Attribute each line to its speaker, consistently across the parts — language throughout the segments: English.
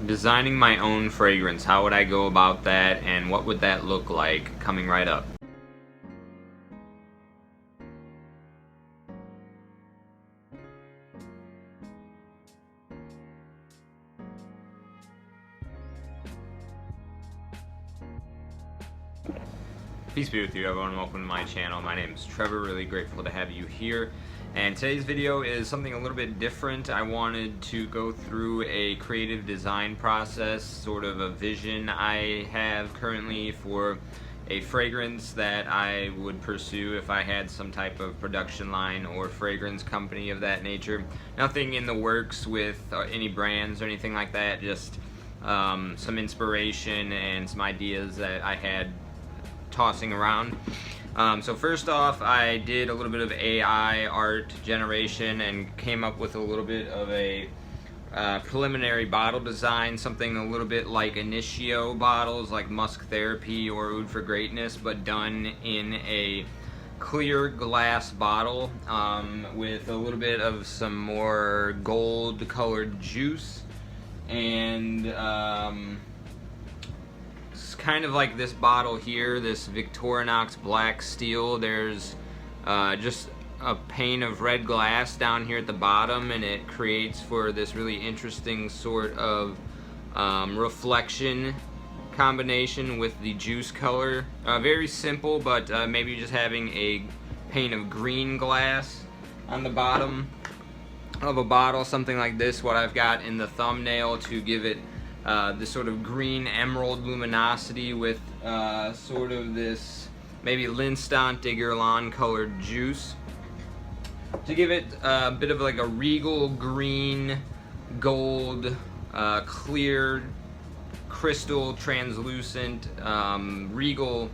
Speaker 1: Designing my own fragrance, how would I go about that, and what would that look like? Coming right up. Peace be with you, everyone. Welcome to my channel. My name is Trevor. Really grateful to have you here. And today's video is something a little bit different. I wanted to go through a creative design process, sort of a vision I have currently for a fragrance that I would pursue if I had some type of production line or fragrance company of that nature. Nothing in the works with any brands or anything like that, just some inspiration and some ideas that I had tossing around. So first off, I did a little bit of AI art generation and came up with a little bit of a preliminary bottle design, something a little bit like Initio bottles, like Musk Therapy or Oud for Greatness, but done in a clear glass bottle with a little bit of some more gold colored juice, and kind of like this bottle here, this Victorinox black steel. There's just a pane of red glass down here at the bottom, and it creates for this really interesting sort of reflection combination with the juice color. Very simple, but maybe just having a pane of green glass on the bottom of a bottle, something like this, what I've got in the thumbnail, to give it this sort of green emerald luminosity with sort of this maybe Linstant de Guerlain colored juice to give it a bit of like a regal green, gold, clear, crystal, translucent, regal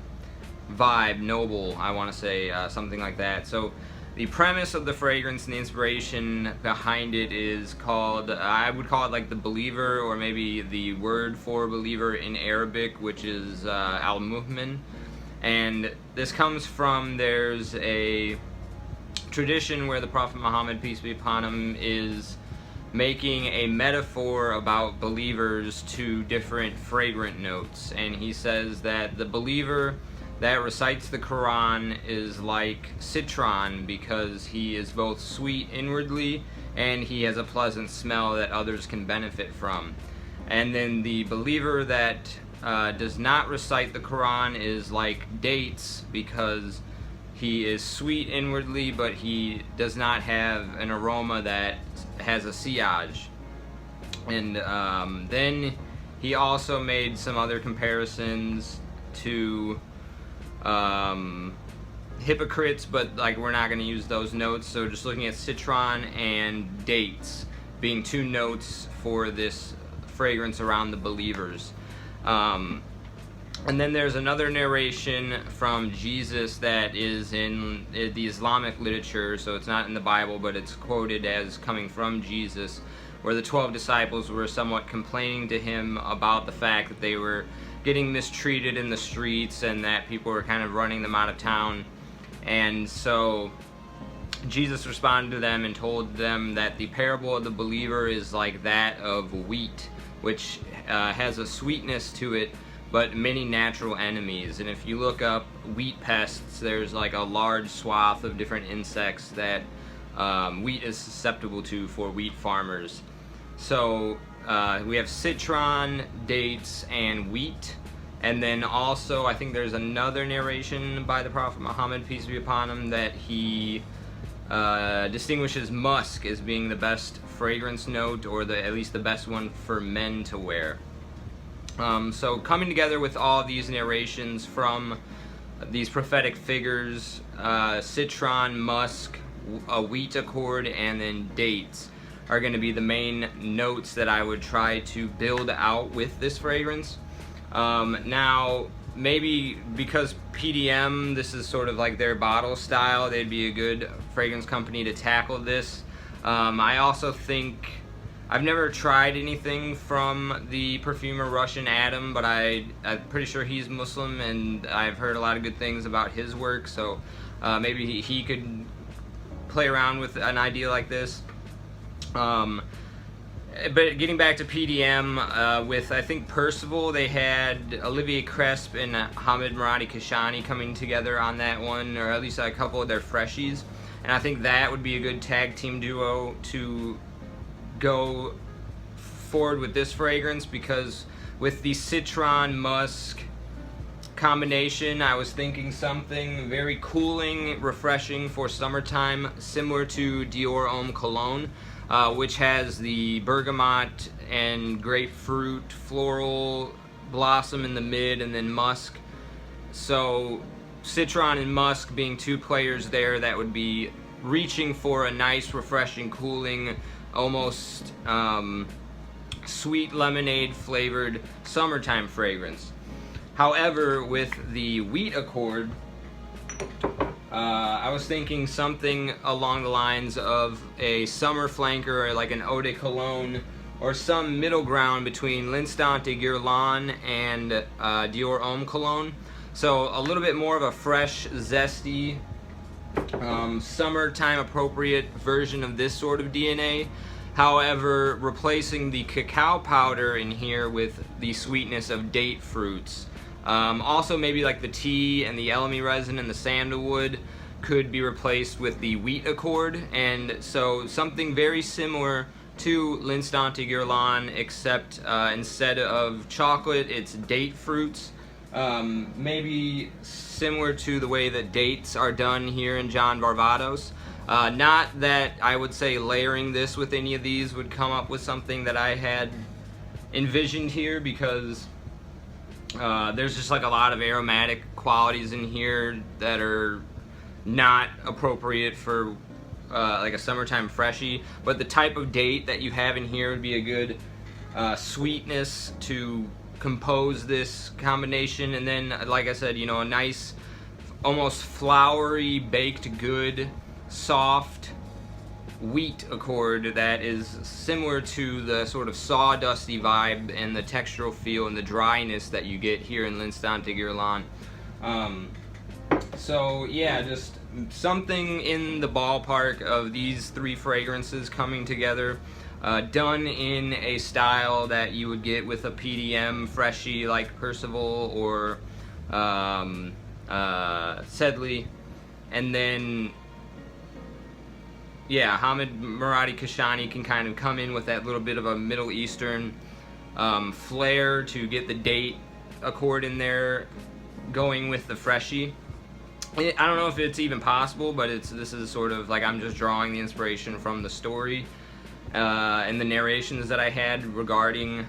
Speaker 1: vibe, noble, I want to say, something like that. So the premise of the fragrance and the inspiration behind it is called, I would call it like the believer, or maybe the word for believer in Arabic, which is al-Mumin. And this comes from, there's a tradition where the Prophet Muhammad, peace be upon him, is making a metaphor about believers to different fragrant notes. And he says that the believer that recites the Quran is like citron, because he is both sweet inwardly and he has a pleasant smell that others can benefit from. And then the believer that does not recite the Quran is like dates, because he is sweet inwardly but he does not have an aroma that has a sillage. And then he also made some other comparisons to hypocrites, but like we're not going to use those notes. So just looking at citron and dates being two notes for this fragrance around the believers. And then there's another narration from Jesus that is in the Islamic literature, so it's not in the Bible, but it's quoted as coming from Jesus, where the 12 disciples were somewhat complaining to him about the fact that they were getting mistreated in the streets and that people were kind of running them out of town. And so Jesus responded to them and told them that the parable of the believer is like that of wheat, which has a sweetness to it but many natural enemies. And if you look up wheat pests, there's like a large swath of different insects that wheat is susceptible to for wheat farmers. So we have citron, dates, and wheat. And then also, I think there's another narration by the Prophet Muhammad, peace be upon him, that he distinguishes musk as being the best fragrance note, or at least the best one for men to wear. So coming together with all these narrations from these prophetic figures, citron, musk, a wheat accord, and then dates are going to be the main notes that I would try to build out with this fragrance. Now, maybe because PDM, this is sort of like their bottle style, they'd be a good fragrance company to tackle this. I also think, I've never tried anything from the perfumer Russian Adam, but I'm pretty sure he's Muslim, and I've heard a lot of good things about his work, so maybe he could play around with an idea like this. but getting back to PDM, with I think Percival, they had Olivier Cresp and Hamid Muradi Kashani coming together on that one, or at least a couple of their freshies. And I think that would be a good tag team duo to go forward with this fragrance, because with the citron musk combination, I was thinking something very cooling, refreshing for summertime, similar to Dior Homme Cologne, which has the bergamot and grapefruit floral blossom in the mid, and then musk. So citron and musk being two players there that would be reaching for a nice, refreshing, cooling, almost sweet lemonade flavored summertime fragrance. However, with the wheat accord, I was thinking something along the lines of a summer flanker, like an Eau de Cologne, or some middle ground between L'Instant de Guerlain and Dior Homme Cologne. So a little bit more of a fresh, zesty, summertime appropriate version of this sort of DNA. However, replacing the cacao powder in here with the sweetness of date fruits. Also, maybe like the tea and the elemi resin and the sandalwood could be replaced with the wheat accord, and so something very similar to L'Instant de Guerlain, except instead of chocolate, it's date fruits. Maybe similar to the way that dates are done here in John Varvatos. Not that I would say layering this with any of these would come up with something that I had envisioned here, because there's just like a lot of aromatic qualities in here that are not appropriate for like a summertime freshie. But the type of date that you have in here would be a good sweetness to compose this combination. And then, like I said, you know, a nice, almost flowery, baked good, soft wheat accord that is similar to the sort of sawdusty vibe and the textural feel and the dryness that you get here in L'Instant de Guerlain. So yeah, just something in the ballpark of these three fragrances coming together, done in a style that you would get with a PDM freshie like Percival or Sedley, and then yeah, Hamid Muradi Kashani can kind of come in with that little bit of a Middle Eastern flair to get the date accord in there going with the freshie. I don't know if it's even possible, but this is sort of like I'm just drawing the inspiration from the story and the narrations that I had regarding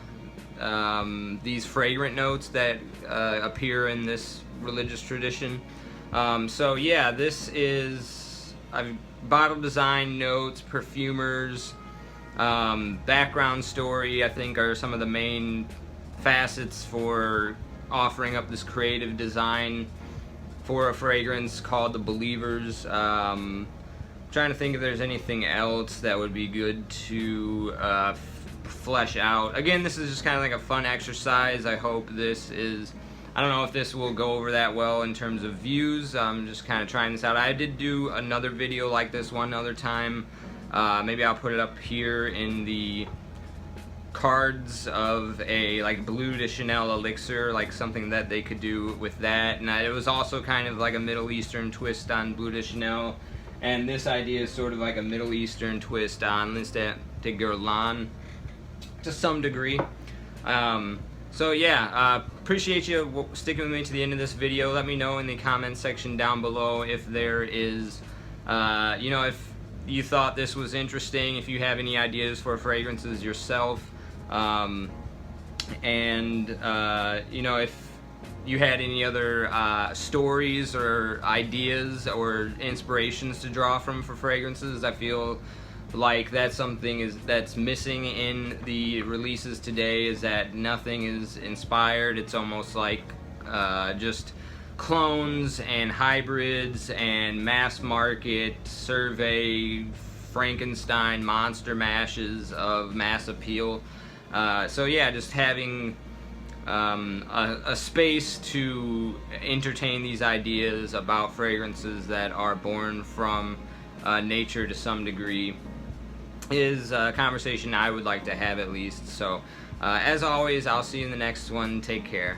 Speaker 1: these fragrant notes that appear in this religious tradition. So yeah, this is bottle design, notes, perfumers, background story, I think are some of the main facets for offering up this creative design for a fragrance called The Believers. Trying to think if there's anything else that would be good to flesh out. Again, this is just kind of like a fun exercise. I hope this is, I don't know if this will go over that well in terms of views. I'm just kind of trying this out. I did do another video like this one other time. Maybe I'll put it up here in the cards of a like Bleu de Chanel elixir, like something that they could do with that. And it was also kind of like a Middle Eastern twist on Bleu de Chanel. And this idea is sort of like a Middle Eastern twist on L'Instant de Guerlain to some degree. So yeah, appreciate you sticking with me to the end of this video. Let me know in the comments section down below if there is, you know, if you thought this was interesting, if you have any ideas for fragrances yourself, and you know, if you had any other stories or ideas or inspirations to draw from for fragrances. I feel like that's something that's missing in the releases today, is that nothing is inspired. It's almost like just clones and hybrids and mass market survey Frankenstein monster mashes of mass appeal. So yeah, just having a space to entertain these ideas about fragrances that are born from nature to some degree. is a conversation I would like to have at least. So as always, I'll see you in the next one. Take care.